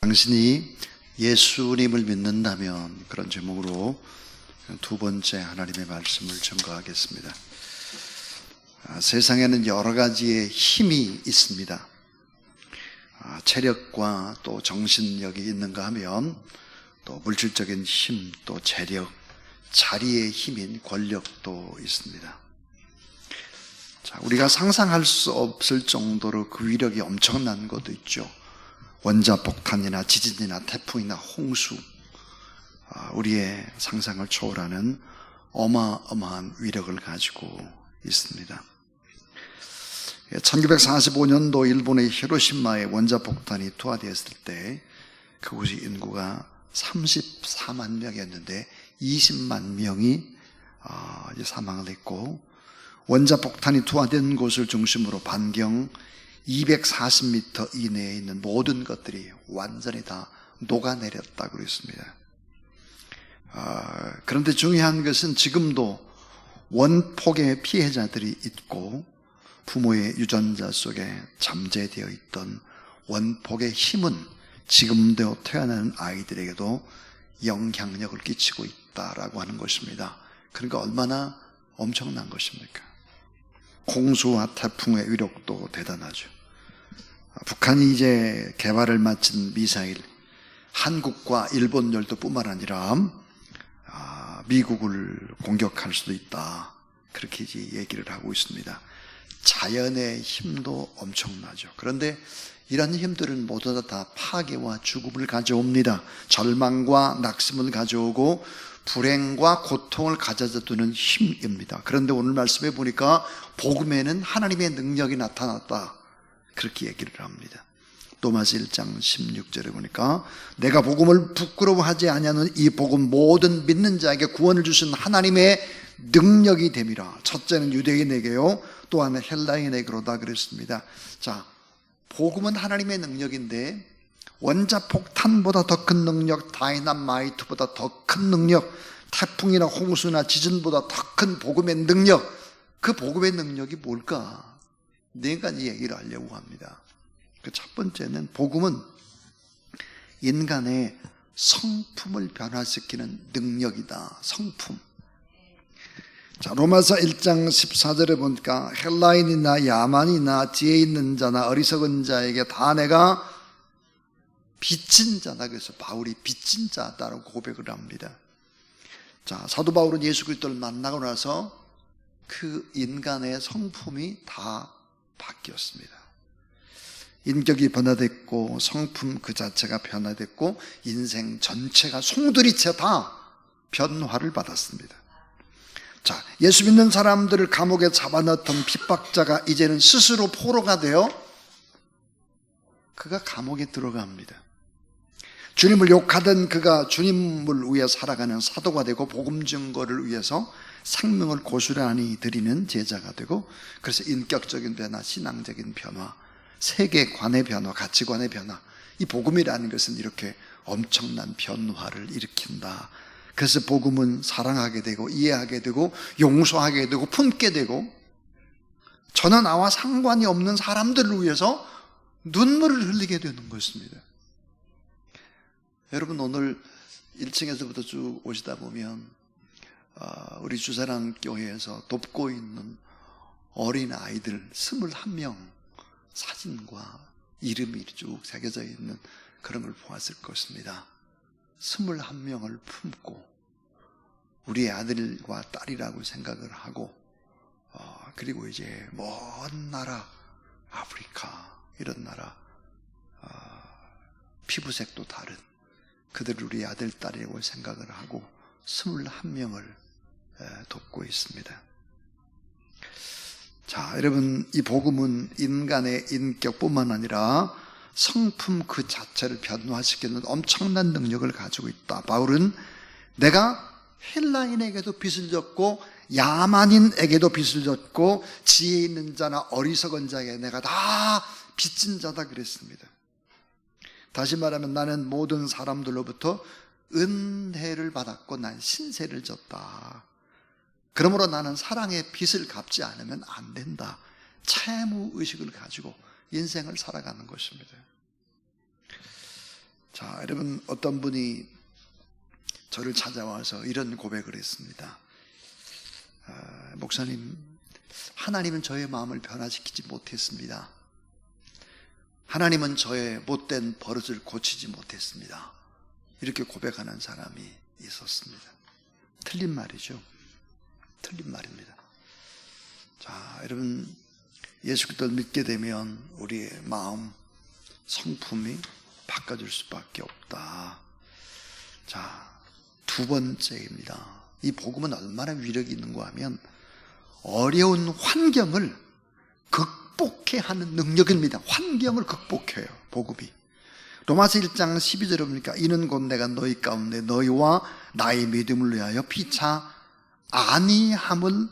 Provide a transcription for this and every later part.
당신이 예수님을 믿는다면, 그런 제목으로 두 번째 하나님의 말씀을 증거하겠습니다. 세상에는 여러 가지의 힘이 있습니다. 체력과 또 정신력이 있는가 하면 또 물질적인 힘, 또 재력, 자리의 힘인 권력도 있습니다. 우리가 상상할 수 없을 정도로 그 위력이 엄청난 것도 있죠. 원자폭탄이나 지진이나 태풍이나 홍수, 우리의 상상을 초월하는 어마어마한 위력을 가지고 있습니다. 1945년도 일본의 히로시마에 원자폭탄이 투하되었을 때 그곳의 인구가 34만 명이었는데 20만 명이 사망을 했고, 원자폭탄이 투하된 곳을 중심으로 반경 240m 이내에 있는 모든 것들이 완전히 다 녹아내렸다고 그랬습니다. 그런데 중요한 것은 지금도 원폭의 피해자들이 있고 부모의 유전자 속에 잠재되어 있던 원폭의 힘은 지금도 태어나는 아이들에게도 영향력을 끼치고 있다라고 하는 것입니다. 그러니까 얼마나 엄청난 것입니까? 홍수와 태풍의 위력도 대단하죠. 북한이 이제 개발을 마친 미사일, 한국과 일본 열도뿐만 아니라 미국을 공격할 수도 있다, 그렇게 이제 얘기를 하고 있습니다. 자연의 힘도 엄청나죠. 그런데 이런 힘들은 모두 다 파괴와 죽음을 가져옵니다. 절망과 낙심을 가져오고 불행과 고통을 가져다 두는 힘입니다. 그런데 오늘 말씀에 보니까 복음에는 하나님의 능력이 나타났다, 그렇게 얘기를 합니다. 로마서 1장 16절에 보니까 내가 복음을 부끄러워하지 아니하는 이 복음 모든 믿는 자에게 구원을 주신 하나님의 능력이 됨이라. 첫째는 유대인에게요, 또한 헬라인에게로다 그랬습니다. 자, 복음은 하나님의 능력인데 원자폭탄보다 더 큰 능력, 다이나마이트보다 더 큰 능력, 태풍이나 홍수나 지진보다 더 큰 복음의 능력, 그 복음의 능력이 뭘까? 네 가지 얘기를 하려고 합니다. 그 첫 번째는 복음은 인간의 성품을 변화시키는 능력이다. 성품. 자, 로마서 1장 14절에 보니까 헬라인이나 야만이나 지혜 있는 자나 어리석은 자에게 다 내가 빚진 자다. 그래서 바울이 빚진 자다라고 고백을 합니다. 자, 사도 바울은 예수 그리스도를 만나고 나서 그 인간의 성품이 다 바뀌었습니다. 인격이 변화됐고 성품 그 자체가 변화됐고 인생 전체가 송두리째 다 변화를 받았습니다. 자, 예수 믿는 사람들을 감옥에 잡아넣던 핍박자가 이제는 스스로 포로가 되어 그가 감옥에 들어갑니다. 주님을 욕하던 그가 주님을 위해 살아가는 사도가 되고 복음 증거를 위해서 생명을 고스란히 드리는 제자가 되고, 그래서 인격적인 변화, 신앙적인 변화, 세계관의 변화, 가치관의 변화, 이 복음이라는 것은 이렇게 엄청난 변화를 일으킨다. 그래서 복음은 사랑하게 되고 이해하게 되고 용서하게 되고 품게 되고 전혀 나와 상관이 없는 사람들을 위해서 눈물을 흘리게 되는 것입니다. 여러분, 오늘 1층에서부터 쭉 오시다 보면 우리 주사랑 교회에서 돕고 있는 어린 아이들 21명 사진과 이름이 쭉 새겨져 있는 그런 걸 보았을 것입니다. 21명을 품고 우리 아들과 딸이라고 생각을 하고, 그리고 이제 먼 나라 아프리카 이런 나라, 피부색도 다른 그들을 우리 아들 딸이라고 생각을 하고 21명을 돕고 있습니다. 자, 여러분, 이 복음은 인간의 인격뿐만 아니라 성품 그 자체를 변화시키는 엄청난 능력을 가지고 있다. 바울은 내가 헬라인에게도 빚을 졌고 야만인에게도 빚을 졌고 지혜 있는 자나 어리석은 자에게 내가 다 빚진 자다 그랬습니다. 다시 말하면 나는 모든 사람들로부터 은혜를 받았고 난 신세를 졌다. 그러므로 나는 사랑의 빚을 갚지 않으면 안 된다. 채무의식을 가지고 인생을 살아가는 것입니다. 자, 여러분, 어떤 분이 저를 찾아와서 이런 고백을 했습니다. 목사님, 하나님은 저의 마음을 변화시키지 못했습니다. 하나님은 저의 못된 버릇을 고치지 못했습니다. 이렇게 고백하는 사람이 있었습니다. 틀린 말이죠. 틀린 말입니다. 자, 여러분, 예수 그리스도를 믿게 되면 우리의 마음, 성품이 바꿔줄 수밖에 없다. 자, 두 번째입니다. 이 복음은 얼마나 위력이 있는가 하면 어려운 환경을 극복해 하는 능력입니다. 환경을 극복해요, 복음이. 로마서 1장 12절에 보니까 이는 곧 내가 너희 가운데 너희와 나의 믿음을 위하여 피차 아니함을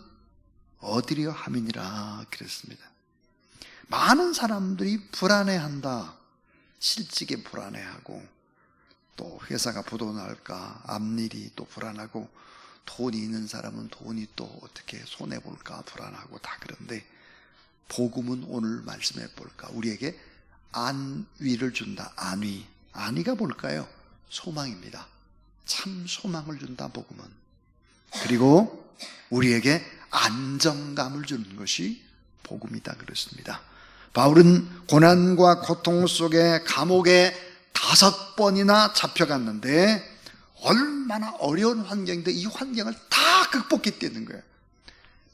얻으려 함이니라 그랬습니다. 많은 사람들이 불안해한다. 실직에 불안해하고, 또 회사가 부도날까, 앞일이 또 불안하고, 돈이 있는 사람은 돈이 또 어떻게 손해볼까 불안하고 다 그런데, 복음은 오늘 말씀해 볼까, 우리에게 안위를 준다. 안위가 뭘까요? 소망입니다. 참 소망을 준다, 복음은. 그리고 우리에게 안정감을 주는 것이 복음이다 그랬습니다. 바울은 고난과 고통 속에 감옥에 5번이나 잡혀갔는데 얼마나 어려운 환경인데 이 환경을 다 극복했다는 거예요.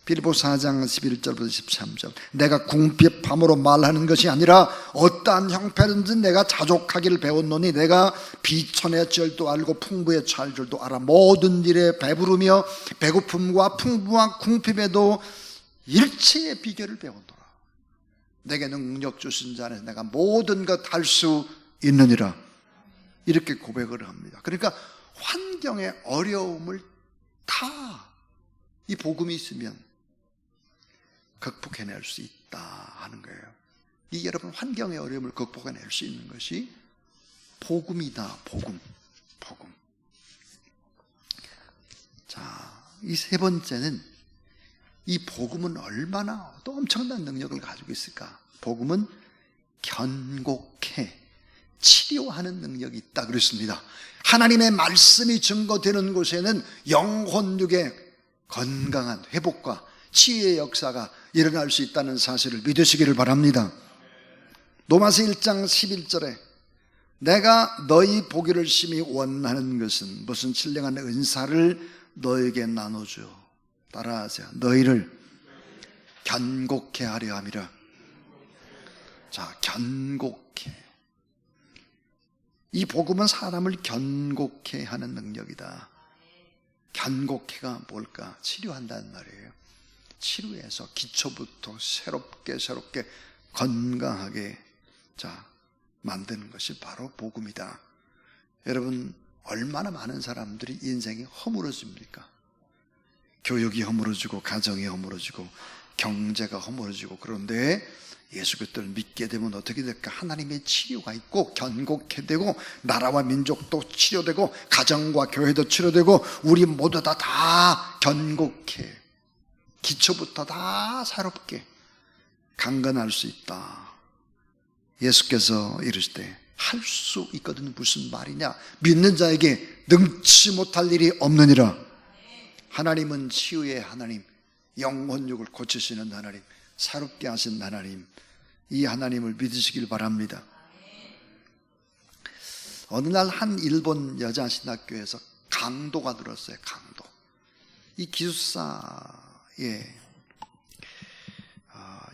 빌립보서 4장 11절부터 13절. 내가 궁핍함으로 말하는 것이 아니라 어떠한 형편든지 내가 자족하기를 배웠노니 내가 비천의 절도 알고 풍부에 처할 줄도 알아. 모든 일에 배부르며 배고픔과 풍부와 궁핍에도 일체의 비결을 배웠노라. 내게 능력 주신 자 안에서 내가 모든 것 할 수 있느니라. 이렇게 고백을 합니다. 그러니까 환경의 어려움을 다 이 복음이 있으면 극복해낼 수 있다 하는 거예요. 이 여러분, 환경의 어려움을 극복해낼 수 있는 것이 복음이다. 복음. 자, 이 세 번째는 이 복음은 얼마나 또 엄청난 능력을 가지고 있을까? 복음은 견고해 치료하는 능력이 있다 그랬습니다. 하나님의 말씀이 증거되는 곳에는 영혼육의 건강한 회복과 치유의 역사가 일어날 수 있다는 사실을 믿으시기를 바랍니다. 로마서 1장 11절에 내가 너희 보기를 심히 원하는 것은 무슨 신령한 은사를 너에게 나눠줘. 따라하세요. 너희를 견고케 하려 함이라. 자, 견고케. 이 복음은 사람을 견고케 하는 능력이다. 견고케가 뭘까? 치료한다는 말이에요. 치료해서 기초부터 새롭게 건강하게 만드는 것이 바로 복음이다. 여러분, 얼마나 많은 사람들이 인생이 허물어집니까? 교육이 허물어지고, 가정이 허물어지고, 경제가 허물어지고, 그런데 예수 그리스도를 믿게 되면 어떻게 될까? 하나님의 치료가 있고 견고케 되고, 나라와 민족도 치료되고, 가정과 교회도 치료되고, 우리 모두 다 견고케, 기초부터 다 새롭게 강건할 수 있다. 예수께서 이르실 때 할 수 있거든요. 무슨 말이냐? 믿는 자에게 능치 못할 일이 없느니라. 하나님은 치유의 하나님, 영혼육을 고치시는 하나님, 새롭게 하신 하나님, 이 하나님을 믿으시길 바랍니다. 어느 날 한 일본 여자 신학교에서 강도가 들었어요. 강도. 이 기숙사에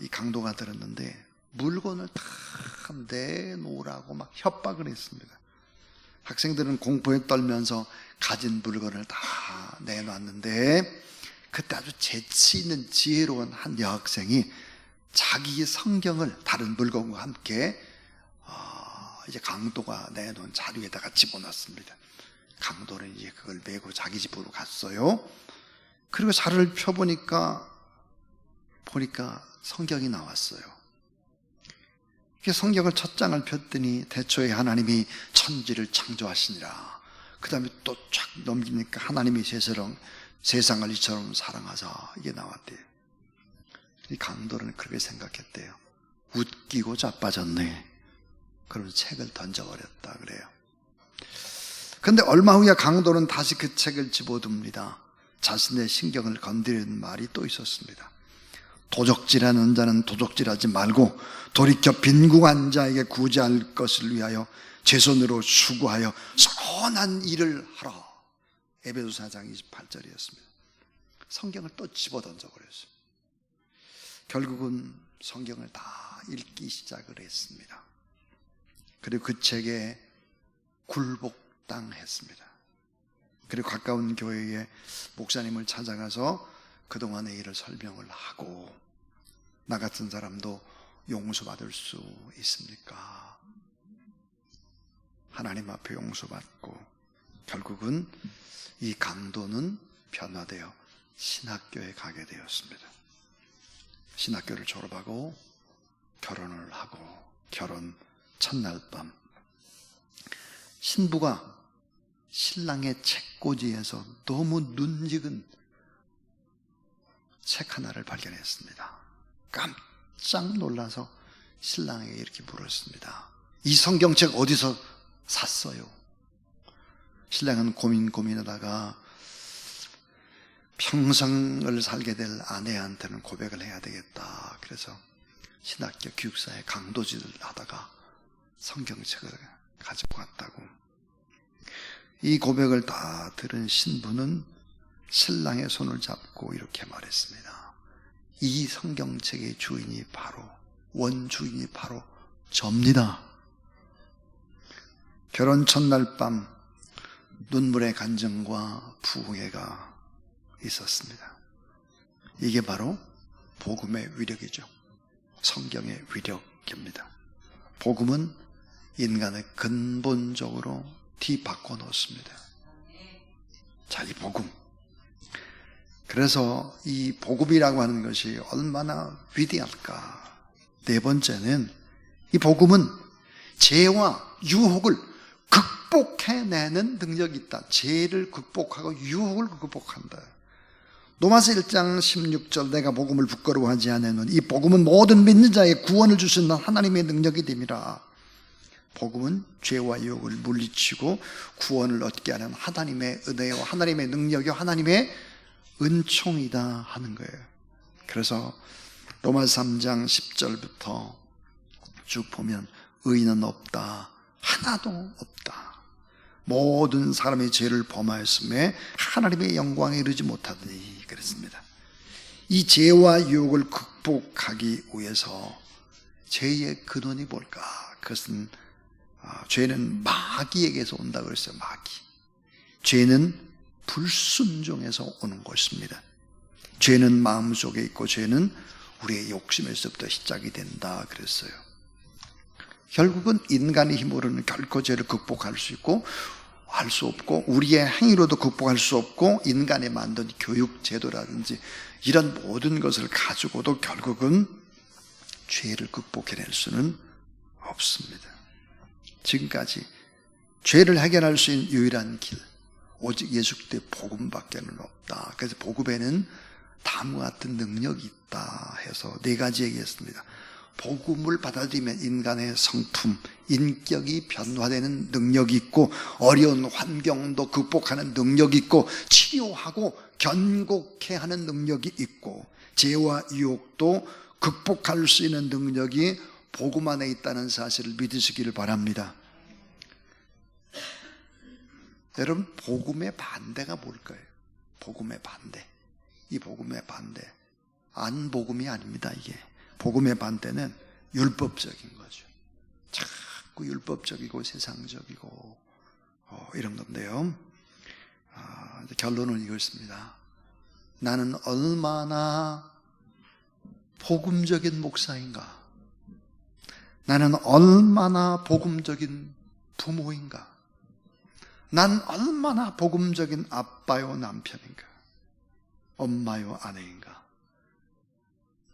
이 강도가 들었는데 물건을 다 내놓으라고 막 협박을 했습니다. 학생들은 공포에 떨면서 가진 물건을 다 내놨는데, 그때 아주 재치 있는 지혜로운 한 여학생이 자기 성경을 다른 물건과 함께 이제 강도가 내놓은 자리에다가 집어넣습니다. 강도는 이제 그걸 메고 자기 집으로 갔어요. 그리고 자료를 펴보니까 성경이 나왔어요. 성경을 첫 장을 폈더니 태초에 하나님이 천지를 창조하시니라. 그 다음에 또 쫙 넘기니까 하나님이 세상을 이처럼 사랑하사, 이게 나왔대요. 이 강도는 그렇게 생각했대요. 웃기고 자빠졌네. 그러면서 책을 던져버렸다 그래요. 근데 얼마 후에 강도는 다시 그 책을 집어듭니다. 자신의 신경을 건드리는 말이 또 있었습니다. 도적질하는 자는 도적질하지 말고 돌이켜 빈궁한 자에게 구제할 것을 위하여 제 손으로 수고하여 선한 일을 하라. 에베소 4장 28절이었습니다. 성경을 또 집어던져 버렸어요. 결국은 성경을 다 읽기 시작을 했습니다. 그리고 그 책에 굴복당했습니다. 그리고 가까운 교회에 목사님을 찾아가서 그동안의 일을 설명을 하고, 나 같은 사람도 용서받을 수 있습니까? 하나님 앞에 용서받고, 결국은 이 강도는 변화되어 신학교에 가게 되었습니다. 신학교를 졸업하고 결혼을 하고, 결혼 첫날 밤 신부가 신랑의 책꽂이에서 너무 눈익은 책 하나를 발견했습니다. 깜짝 놀라서 신랑에게 이렇게 물었습니다. 이 성경책 어디서 샀어요? 신랑은 고민하다가 평생을 살게 될 아내한테는 고백을 해야 되겠다. 그래서 신학교 기숙사에 강도질을 하다가 성경책을 가지고 갔다고. 이 고백을 다 들은 신부는 신랑의 손을 잡고 이렇게 말했습니다. 이 성경책의 주인이 바로, 원주인이 바로 접니다. 결혼 첫날 밤 눈물의 간증과 부흥회가 있었습니다. 이게 바로 복음의 위력이죠. 성경의 위력입니다. 복음은 인간을 근본적으로 뒤바꿔 놓습니다. 자, 이 복음. 그래서 이 복음이라고 하는 것이 얼마나 위대할까. 네 번째는 이 복음은 죄와 유혹을 극복해내는 능력이 있다. 죄를 극복하고 유혹을 극복한다. 로마서 1장 16절, 내가 복음을 부끄러워하지 않으면 이 복음은 모든 믿는 자의 구원을 주시는 하나님의 능력이 됨이라. 복음은 죄와 유혹을 물리치고 구원을 얻게 하는 하나님의 은혜요, 하나님의 능력이요, 하나님의 은총이다 하는 거예요. 그래서 로마서 3장 10절부터 쭉 보면 의인은 없다, 하나도 없다. 모든 사람이 죄를 범하였음에 하나님의 영광에 이르지 못하더니 그랬습니다. 이 죄와 유혹을 극복하기 위해서 죄의 근원이 뭘까? 그것은 죄는 마귀에게서 온다고 그랬어요. 마귀. 죄는 불순종에서 오는 것입니다. 죄는 마음속에 있고 죄는 우리의 욕심에서부터 시작이 된다 그랬어요. 결국은 인간의 힘으로는 결코 죄를 극복할 수 있고 할 수 없고, 우리의 행위로도 극복할 수 없고, 인간이 만든 교육 제도라든지 이런 모든 것을 가지고도 결국은 죄를 극복해낼 수는 없습니다. 지금까지 죄를 해결할 수 있는 유일한 길, 오직 예수 그리스도의 복음밖에 없다. 그래서 복음에는 다음과 같은 능력이 있다 해서 네 가지 얘기했습니다. 복음을 받아들이면 인간의 성품, 인격이 변화되는 능력이 있고, 어려운 환경도 극복하는 능력이 있고, 치료하고 견고케 하는 능력이 있고, 죄와 유혹도 극복할 수 있는 능력이 복음 안에 있다는 사실을 믿으시기를 바랍니다. 여러분, 복음의 반대가 뭘까요? 복음의 반대. 이 복음의 반대. 안 복음이 아닙니다, 이게. 복음의 반대는 율법적인 거죠. 자꾸 율법적이고 세상적이고 이런 건데요. 결론은 이것입니다. 나는 얼마나 복음적인 목사인가? 나는 얼마나 복음적인 부모인가? 난 얼마나 복음적인 아빠요 남편인가? 엄마요 아내인가?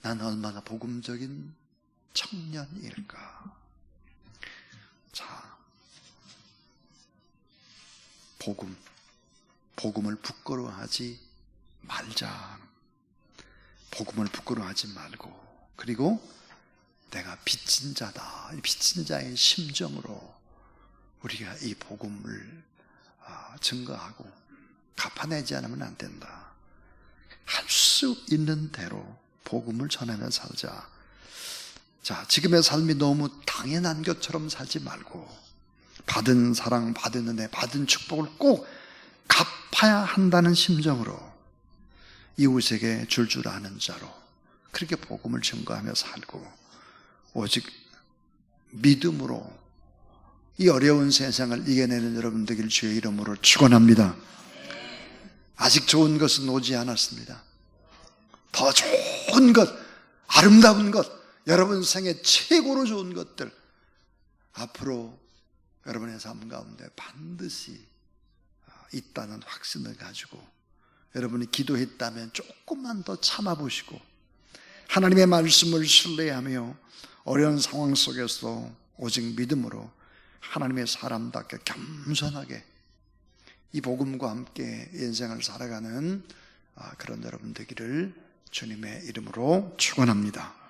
난 얼마나 복음적인 청년일까? 자, 복음을 부끄러워하지 말자. 복음을 부끄러워하지 말고, 그리고 내가 빚진 자다. 빚진 자의 심정으로 우리가 이 복음을 증거하고 갚아내지 않으면 안 된다. 할 수 있는 대로 복음을 전하며 살자. 자, 지금의 삶이 너무 당연한 것처럼 살지 말고 받은 사랑, 받은 은혜, 받은 축복을 꼭 갚아야 한다는 심정으로 이웃에게 줄 아는 자로 그렇게 복음을 증거하며 살고 오직 믿음으로 이 어려운 세상을 이겨내는 여러분 되길 주의 이름으로 축원합니다. 아직 좋은 것은 오지 않았습니다. 더 좋은 것, 아름다운 것, 여러분 생애 최고로 좋은 것들 앞으로 여러분의 삶 가운데 반드시 있다는 확신을 가지고 여러분이 기도했다면 조금만 더 참아보시고 하나님의 말씀을 신뢰하며 어려운 상황 속에서 오직 믿음으로 하나님의 사람답게 겸손하게 이 복음과 함께 인생을 살아가는 그런 여러분 되기를 주님의 이름으로 축원합니다.